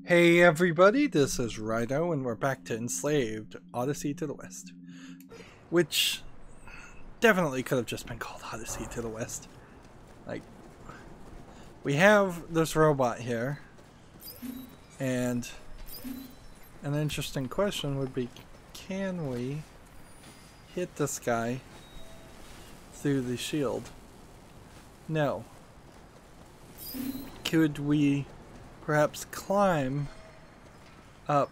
Hey everybody, this is Rydo, and we're back to Enslaved, Odyssey to the West. Which definitely could have just been called Odyssey to the West. Like, we have this robot here, and an interesting question would be, can we hit this guy through the shield? No. Could we perhaps climb up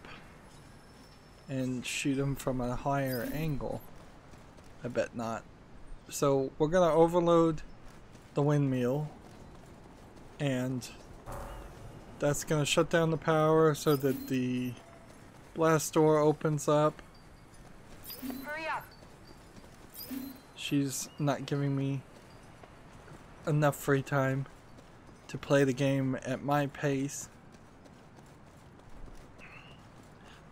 and shoot him from a higher angle? I bet not. So we're gonna overload the windmill, and that's gonna shut down the power so that the blast door opens up. Hurry up. She's not giving me enough free time to play the game at my pace.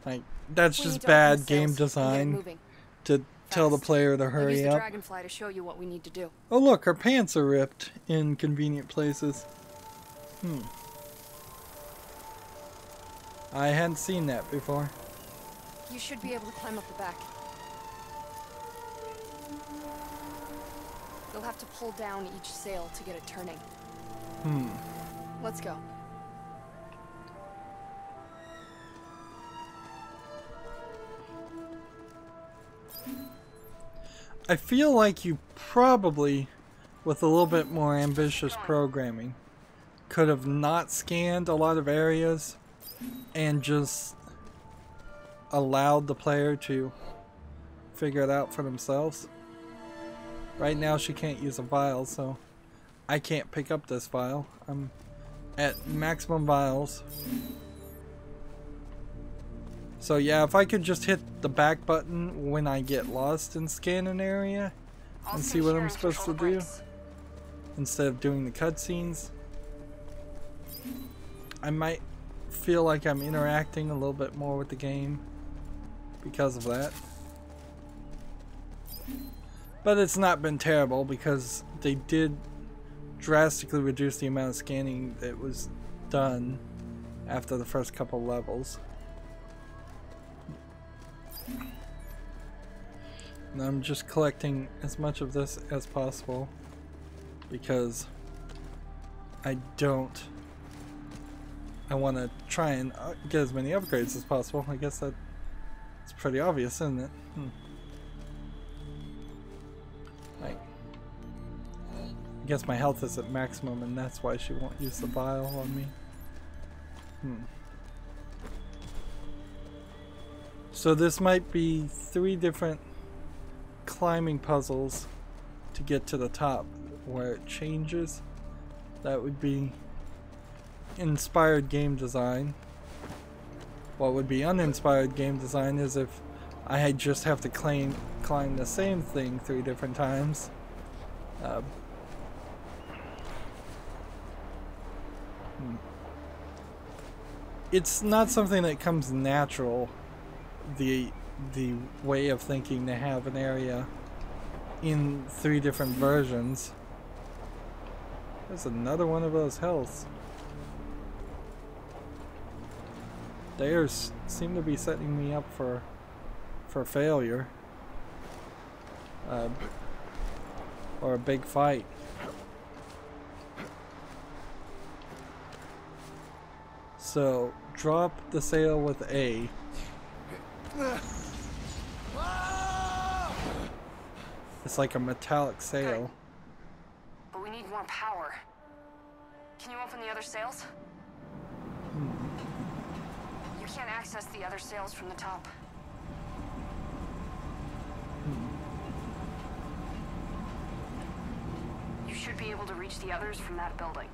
Like, that's just bad game design to tell the player to hurry up. Dragonfly to show you what we need to do. Oh look, her pants are ripped in convenient places. I hadn't seen that before. You should be able to climb up the back. You'll have to pull down each sail to get it turning. Let's go. I feel like you probably, with a little bit more ambitious programming, could have not scanned a lot of areas and just allowed the player to figure it out for themselves. Right now she can't use a vial, so I can't pick up this vial. I'm at maximum vials. So yeah, if I could just hit the back button when I get lost and scan an area and see what I'm supposed to do instead of doing the cutscenes, I might feel like I'm interacting a little bit more with the game because of that. But it's not been terrible because they did drastically reduce the amount of scanning that was done after the first couple levels. And I'm just collecting as much of this as possible because I want to try and get as many upgrades as possible. I guess that's pretty obvious, isn't it? I guess my health is at maximum and that's why she won't use the vial on me. So this might be 3 different climbing puzzles to get to the top where it changes. That would be inspired game design. What would be uninspired game design is if I had just have to climb the same thing 3 different times. It's not something that comes natural, the way of thinking to have an area in 3 different versions. There's another one of those healths. They seem to be setting me up for failure. Or a big fight. So, drop the sail with A. It's like a metallic sail. Good. But we need more power. Can you open the other sails? You can't access the other sails from the top. You should be able to reach the others from that building.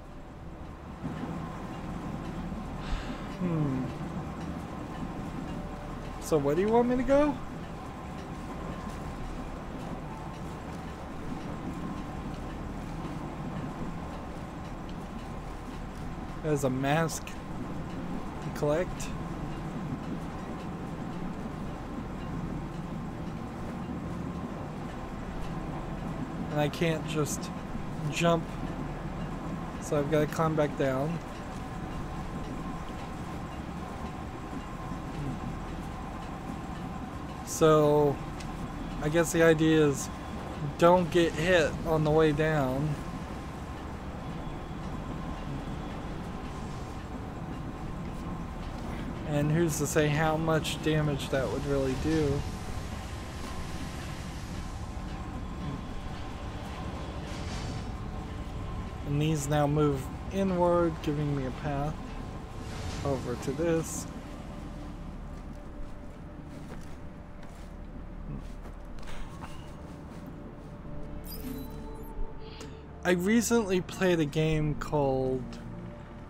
So where do you want me to go? There's a mask to collect. And I can't just jump, so I've got to climb back down. So I guess the idea is don't get hit on the way down. And who's to say how much damage that would really do? And these now move inward, giving me a path over to this. I recently played a game called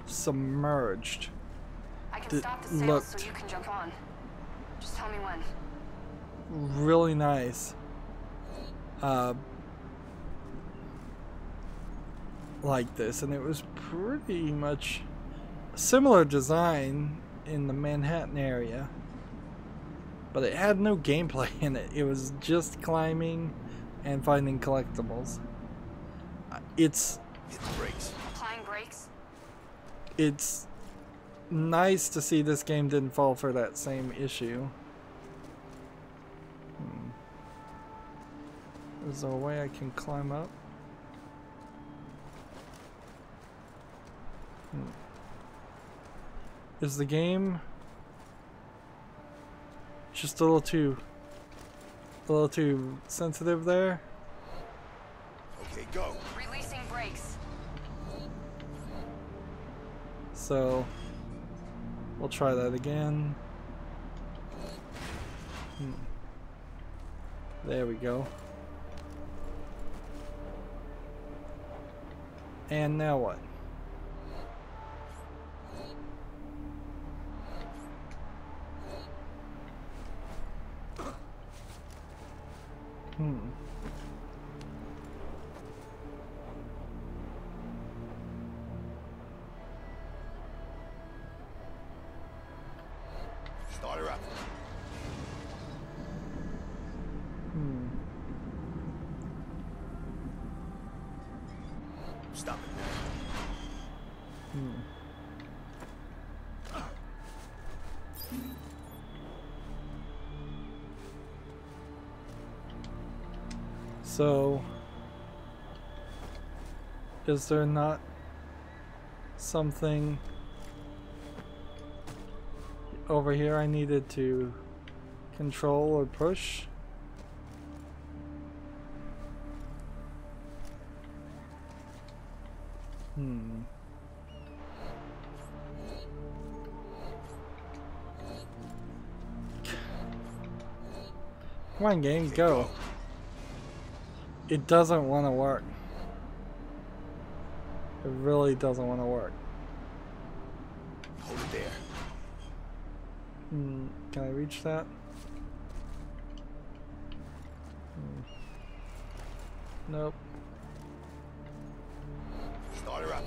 Submerged. I can stop the sails so you can jump on. Just tell me when. Really nice. Like this, and it was pretty much a similar design in the Manhattan area, but it had no gameplay in it. It was just climbing and finding collectibles. Applying brakes. It's nice to see this game didn't fall for that same issue. Is there a way I can climb up? Is the game just a little too sensitive there? Okay, go. Releasing brakes. So we'll try that again. There we go. And now what? Start her up. Stop it. So, is there not something over here I needed to control or push? Come on, game, go. It doesn't want to work. It really doesn't want to work. Hold it there. Can I reach that? Nope. Start her up.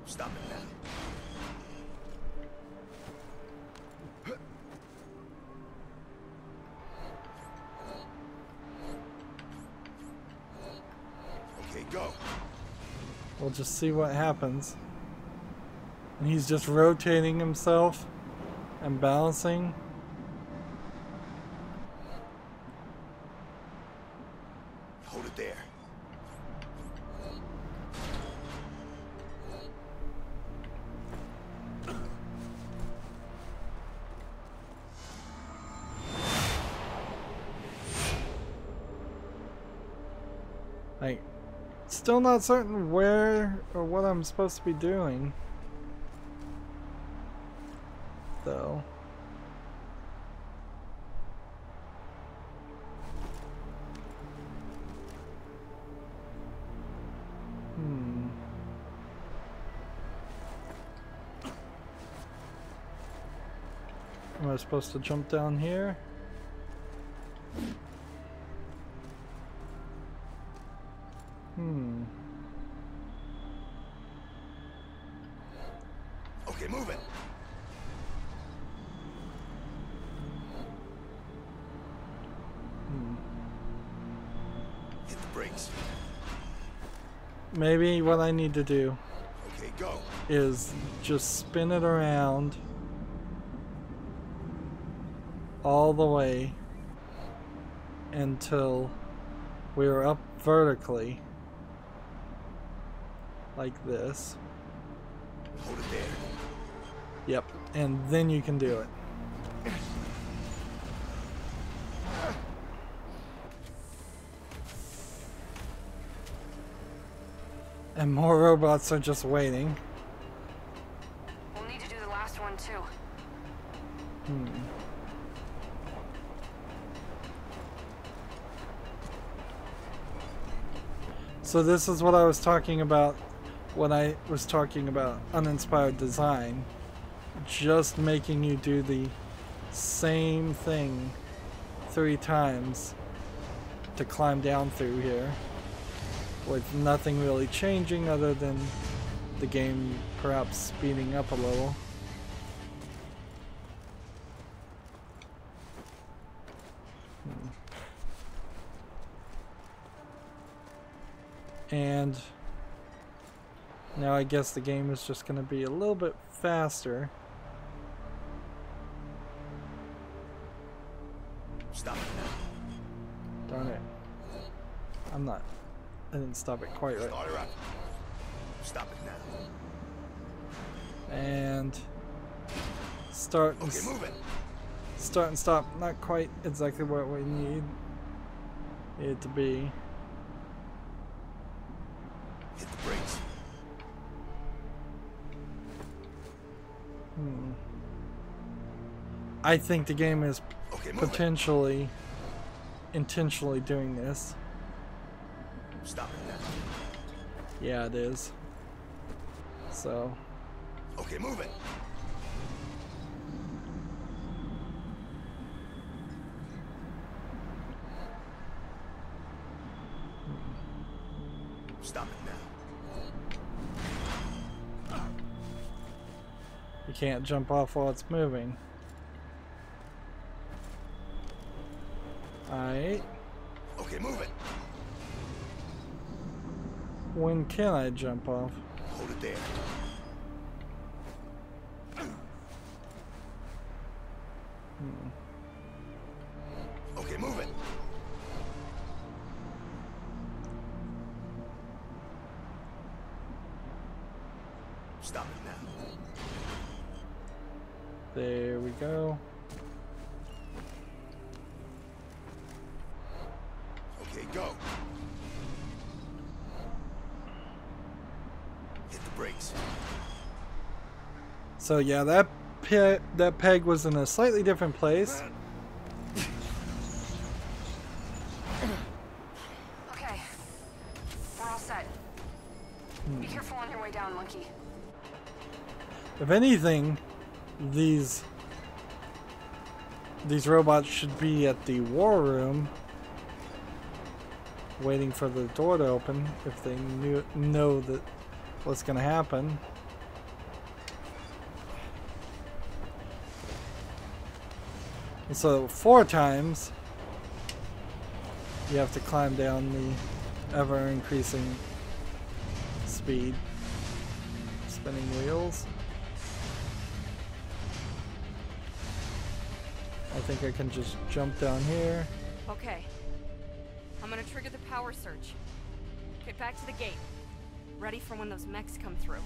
Stop it now. Okay, go. We'll just see what happens. And he's just rotating himself and balancing. Hold it there. Like, still not certain where or what I'm supposed to be doing, though. Am I supposed to jump down here? Okay, move it. Hit the brakes. Maybe what I need to do. Okay, go. is just spin it around all the way until we are up vertically like this. Hold it there. Yep, and then you can do it. And more robots are just waiting. We'll need to do the last one too. So this is what I was talking about when I was talking about uninspired design. Just making you do the same thing 3 times to climb down through here, with nothing really changing other than the game perhaps speeding up a little. And now I guess the game is just going to be a little bit faster. Stop it now. Darn it. I didn't stop it quite right. Start her up. Stop it now. And start and, Okay, move it. start and stop. Not quite exactly what we need it to be. Hit the brakes. I think the game is Okay, move potentially intentionally doing this. it. Stop it now. Yeah, it is. So, Okay, move it. Stop it now. you can't jump off while it's moving. Alright. Okay, move it. When can I jump off? Hold it there. Okay, move it. Stop it now. There we go. Okay, go. Hit the brakes. So yeah, that peg was in a slightly different place. Okay. We're all set. Be careful on your way down, monkey. If anything, these robots should be at the war room waiting for the door to open if they know that what's going to happen. And so 4 times you have to climb down the ever increasing speed. Spinning wheels. I think I can just jump down here. Okay. I'm gonna trigger the power surge. Get back to the gate. Ready for when those mechs come through.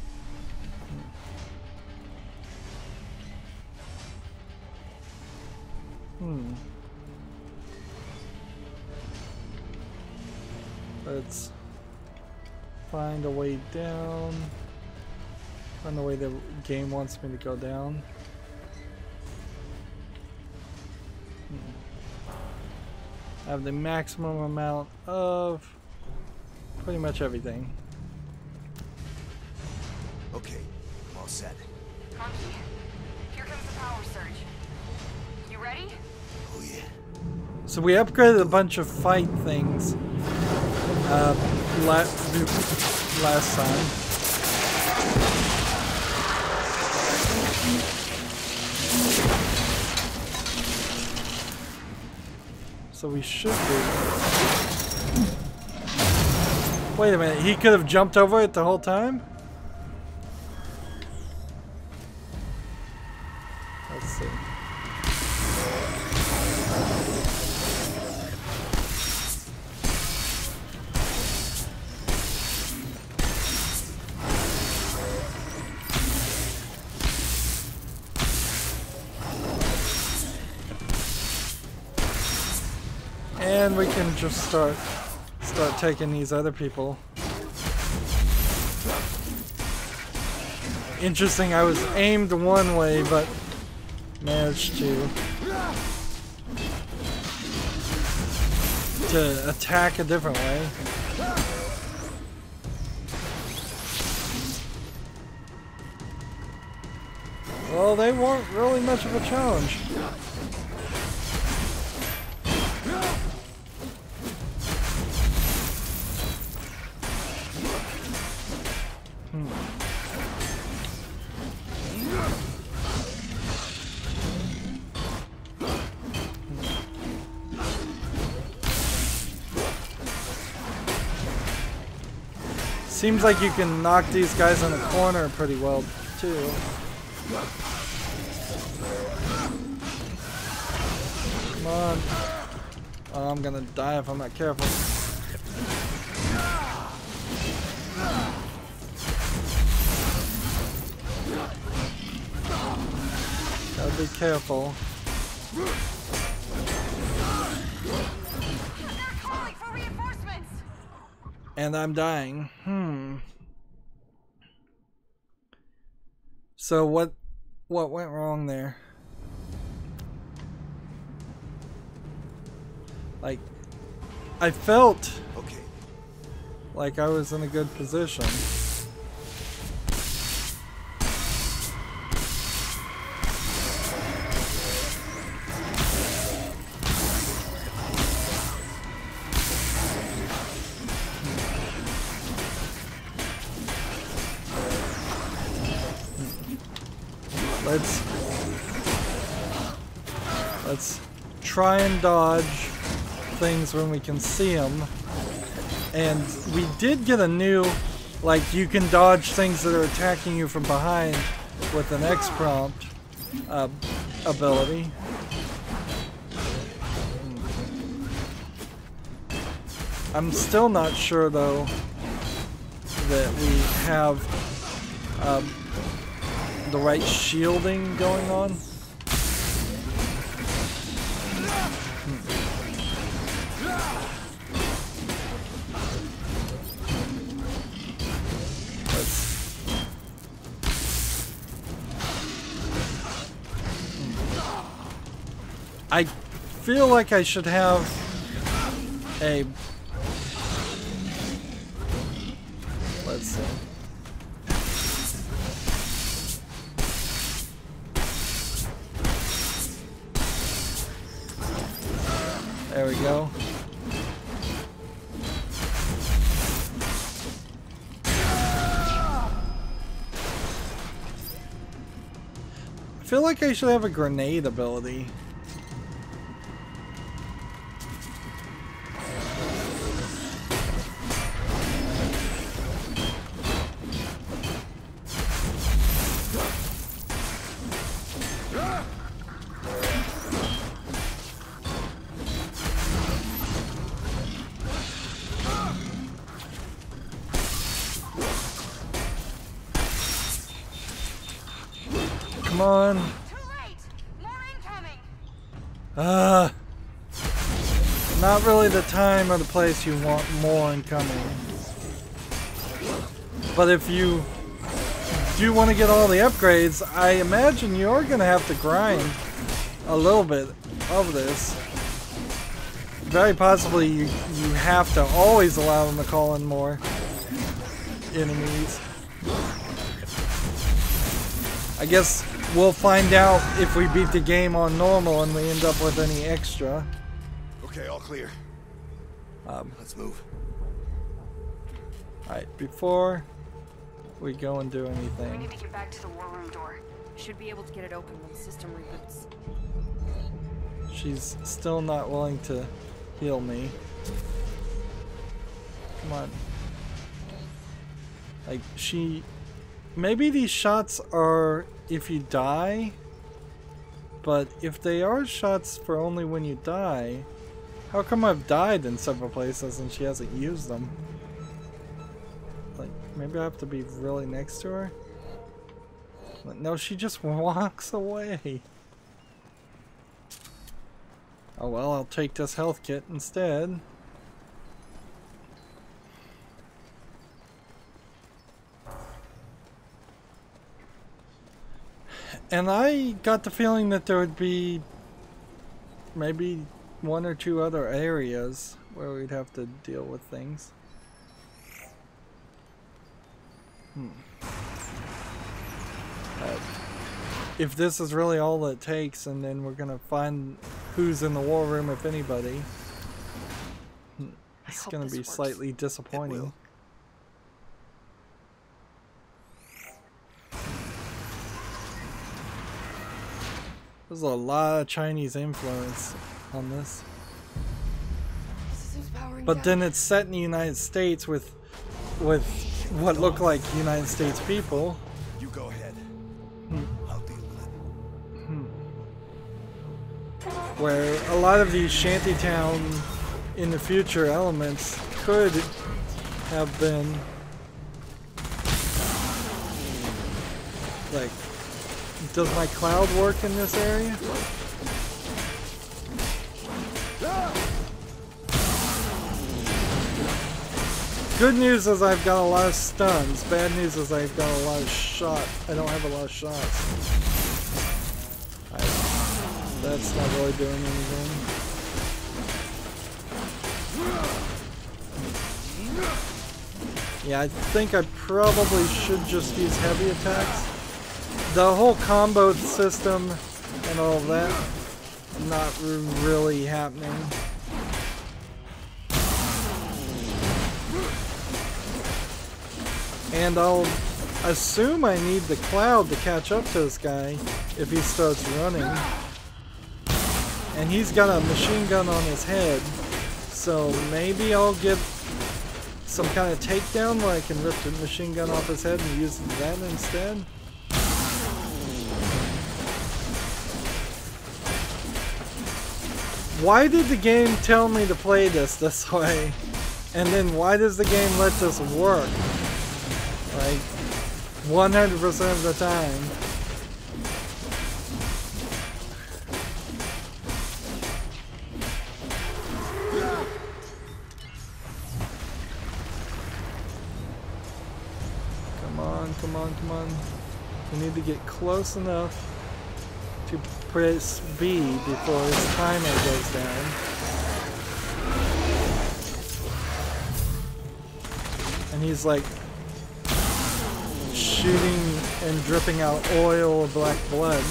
Let's find a way down. Find the way the game wants me to go down. I have the maximum amount of pretty much everything. Okay, I'm all set. Monkey, here comes the power surge. You ready? Oh yeah. So we upgraded a bunch of fight things last time. So we should be. Wait a minute, he could have jumped over it the whole time? And we can just start taking these other people. Interesting, I was aimed one way, but managed to attack a different way. Well, they weren't really much of a challenge. Seems like you can knock these guys in the corner pretty well, too. Come on. Oh, I'm gonna die if I'm not careful. Gotta be careful. And I'm dying. So what went wrong there? Like, I felt like I was in a good position. Let's try and dodge things when we can see them. And we did get a new, like, you can dodge things that are attacking you from behind with an X prompt ability. I'm still not sure though that we have the right shielding going on. I feel like I should have a... Let's see. There we go. I feel like I should have a grenade ability. Come on. Too late. More incoming. Not really the time or the place you want more incoming. But if you do want to get all the upgrades, I imagine you're going to have to grind a little bit of this. Very possibly you have to always allow them to call in more enemies. I guess we'll find out if we beat the game on normal and we end up with any extra. Okay, all clear. Let's move. Alright, before we go and do We anything, need to get back to the war room door. Should be able to get it open when the system reboots. she's still not willing to heal me. Come on. Like, maybe these shots are if you die, but if they are shots for only when you die, how come I've died in several places and she hasn't used them? Like, maybe I have to be really next to her? But no, she just walks away. Oh well, I'll take this health kit instead. And I got the feeling that there would be maybe 1 or 2 other areas where we'd have to deal with things. If this is really all it takes, and then we're gonna find who's in the war room, if anybody, it's gonna be slightly disappointing. There's a lot of Chinese influence on this. But then it's set in the United States with what look like United States people. You go ahead. I'll deal with it. Where a lot of these shantytown in the future elements could have been like, does my cloud work in this area? Good news is I've got a lot of stuns. Bad news is I've got a lot of shots. I don't have a lot of shots. That's not really doing anything. Yeah, I think I probably should just use heavy attacks. The whole combo system and all of that, not really happening. And I'll assume I need the cloud to catch up to this guy if he starts running. And he's got a machine gun on his head, so maybe I'll get some kind of takedown where I can rip the machine gun off his head and use that instead. Why did the game tell me to play this way? And then why does the game let this work? Like 100% of the time. Come on, come on, come on. We need to get close enough to press B before his timer goes down. And he's like shooting and dripping out oil of black blood.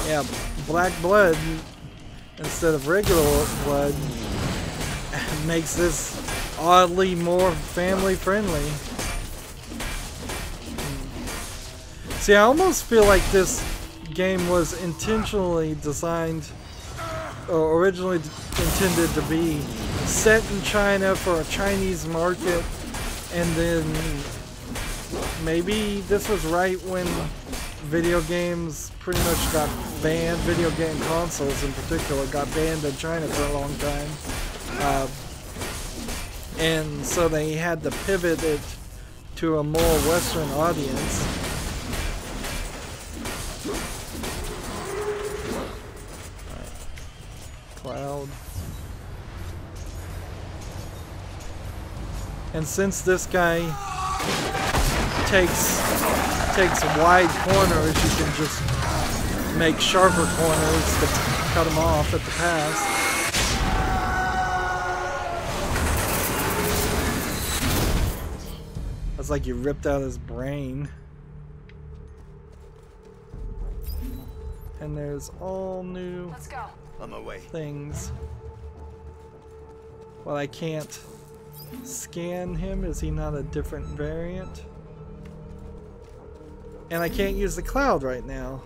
Yeah, black blood instead of regular blood makes this oddly more family friendly. See, I almost feel like this game was intentionally designed, or originally intended to be set in China for a Chinese market, and then maybe this was right when video games pretty much got banned. Video game consoles in particular got banned in China for a long time. And so they had to pivot it to a more Western audience. Cloud. And since this guy takes wide corners, you can just make sharper corners to cut him off at the pass. It's like you ripped out his brain. And there's all new Let's go. On my way. things. Well, I can't scan him. Is he not a different variant? And I can't use the cloud right now.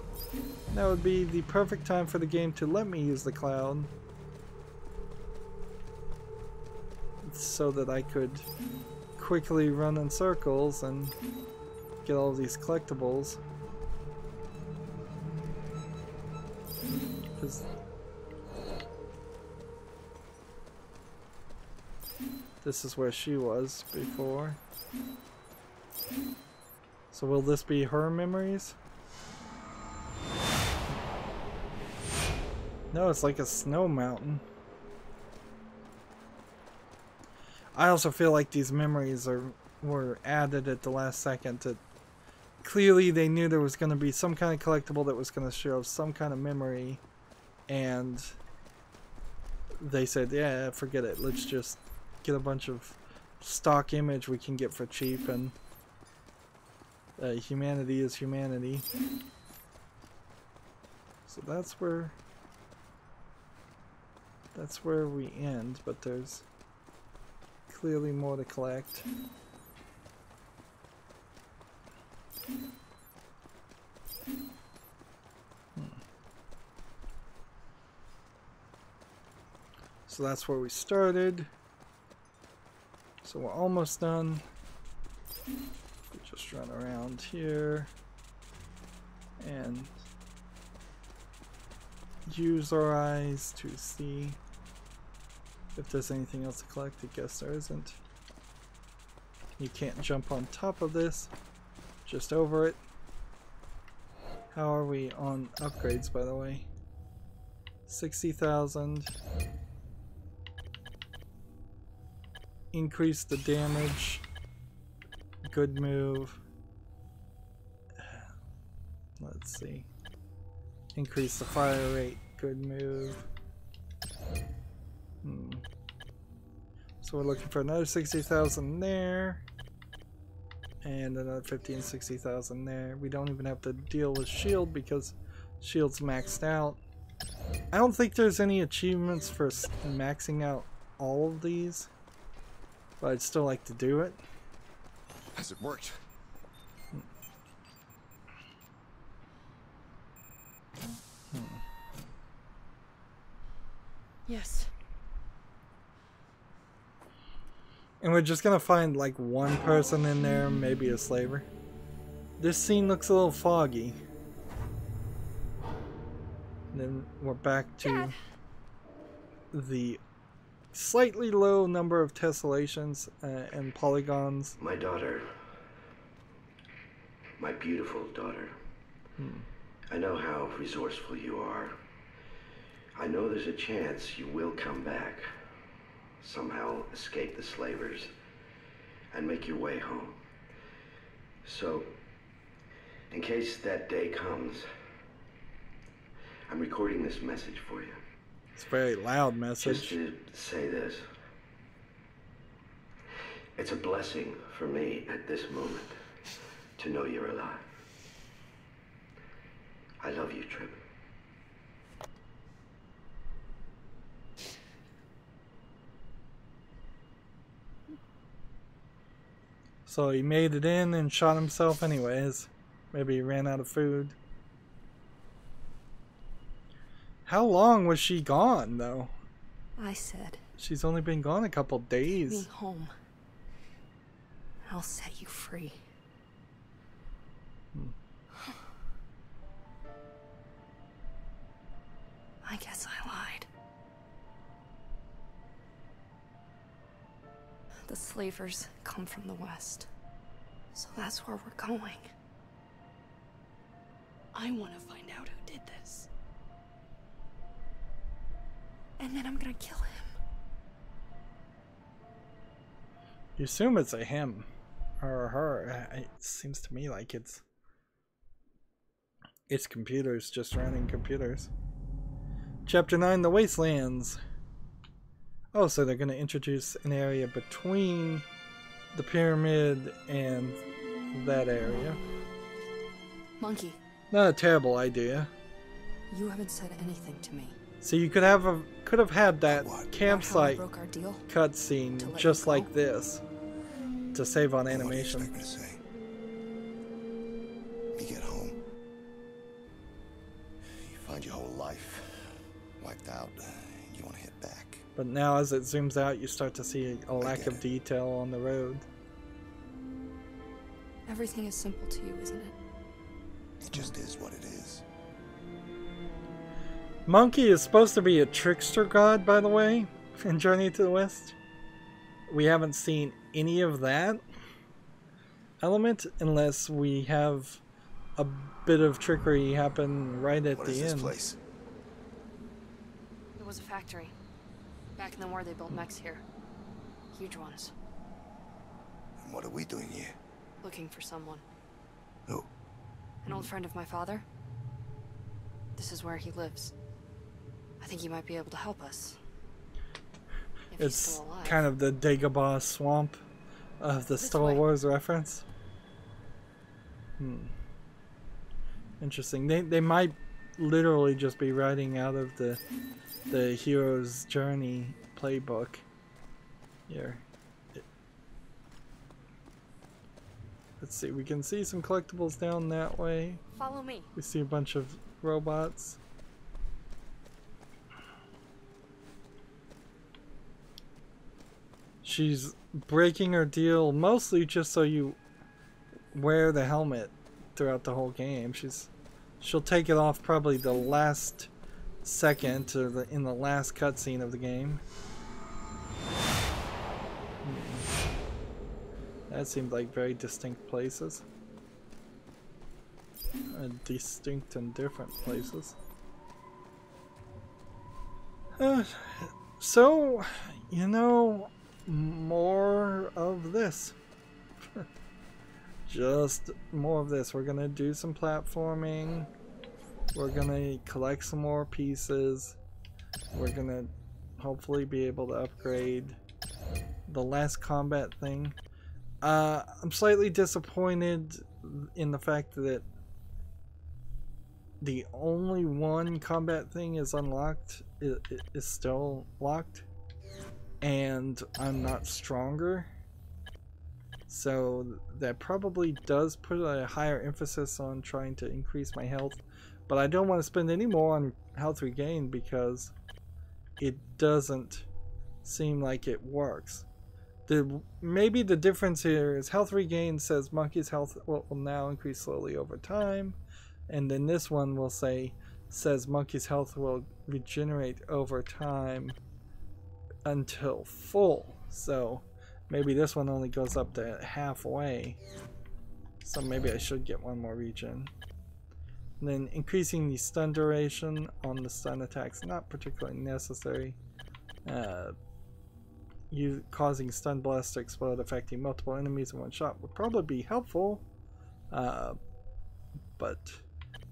That would be the perfect time for the game to let me use the cloud, so that I could quickly run in circles and get all these collectibles. 'Cause this is where she was before. So will this be her memories? No, it's like a snow mountain. I also feel like these memories were added at the last second. To clearly they knew there was going to be some kind of collectible that was going to show some kind of memory, and they said, yeah, forget it, let's just get a bunch of stock image we can get for cheap, and humanity is humanity. So that's where we end, but there's clearly more to collect. So that's where we started. So we're almost done. We just run around here and use our eyes to see if there's anything else to collect. I guess there isn't. You can't jump on top of this, just over it. How are we on upgrades, by the way? 60,000. Increase the damage. Good move. Let's see. Increase the fire rate. Good move. So we're looking for another 60,000 there. And another 50 and 60,000 there. We don't even have to deal with shield because shield's maxed out. I don't think there's any achievements for maxing out all of these, but I'd still like to do it. Has it worked? Yes. And we're just gonna find like one person in there, maybe a slaver. This scene looks a little foggy. And then we're back to Dad. the slightly low number of tessellations and polygons. My daughter. My beautiful daughter. I know how resourceful you are. I know there's a chance you will come back. Somehow escape the slavers and make your way home. So, in case that day comes, I'm recording this message for you. It's a very loud message. Just to say this. It's a blessing for me at this moment to know you're alive. I love you, Trip. So he made it in and shot himself anyways. Maybe he ran out of food. How long was she gone, though? I said, She's only been gone a couple days. being home. I'll set you free. I guess I lied. The slavers come from the west, so that's where we're going. I want to find out who did this. And then I'm gonna kill him. You assume it's a him or a her. It seems to me like it's computers just running computers. Chapter 9, The Wastelands. Oh, so they're going to introduce an area between the pyramid and that area. Monkey, Not a terrible idea. you haven't said anything to me. So you could have had that What? campsite About how I broke our deal? cutscene To let just you go? like this to save on What do you animation. expect me to say? You get home. You find your whole life wiped out. You want to hit back. But now as it zooms out, you start to see a lack get of it. detail on the road. Everything is simple to you, isn't it? It just is what it is. Monkey is supposed to be a trickster god, by the way, in Journey to the West. We haven't seen any of that element unless we have a bit of trickery happen right at What the is this end. place? It was a factory. Back in the war, they built mechs here. Huge ones. And what are we doing here? Looking for someone. Who? An old friend of my father. This is where he lives. I think he might be able to help us. If he's It's still alive. kind of the Dagobah swamp of the Star Wars reference. Interesting. They might literally just be writing out of the hero's journey playbook here. Let's see, we can see some collectibles down that way. Follow me. We see a bunch of robots. She's breaking her deal mostly just so you wear the helmet throughout the whole game. She'll take it off probably the last second or in the last cutscene of the game. That seemed like very distinct places. Distinct and different places. So, you know, more of this. Just more of this. We're gonna do some platforming. We're gonna collect some more pieces. We're gonna hopefully be able to upgrade the last combat thing. I'm slightly disappointed in the fact that the only one combat thing is unlocked, is still locked, and I'm not stronger. So that probably does put a higher emphasis on trying to increase my health, but I don't want to spend any more on health regain because it doesn't seem like it works. Maybe the difference here is health regain says monkey's health will now increase slowly over time, and then this one will says monkey's health will regenerate over time until full. So maybe this one only goes up to halfway. So maybe I should get one more regen. And then increasing the stun duration on the stun attacks, not particularly necessary. You causing stun blasts to explode, affecting multiple enemies in one shot would probably be helpful. But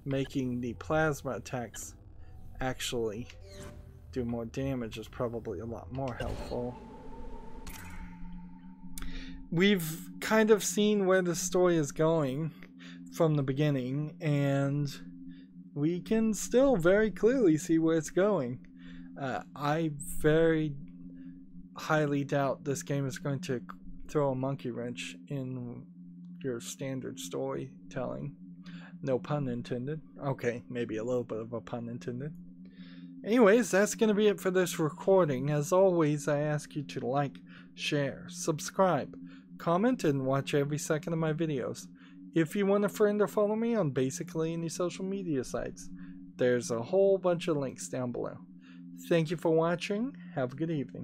making the plasma attacks actually do more damage is probably a lot more helpful. We've kind of seen where the story is going from the beginning, and we can still very clearly see where it's going. I very highly doubt this game is going to throw a monkey wrench in your standard storytelling. No pun intended. Okay, maybe a little bit of a pun intended. Anyways, that's going to be it for this recording. As always, I ask you to like, share, subscribe, comment, and watch every second of my videos. If you want a friend or follow me on basically any social media sites, there's a whole bunch of links down below. Thank you for watching. Have a good evening.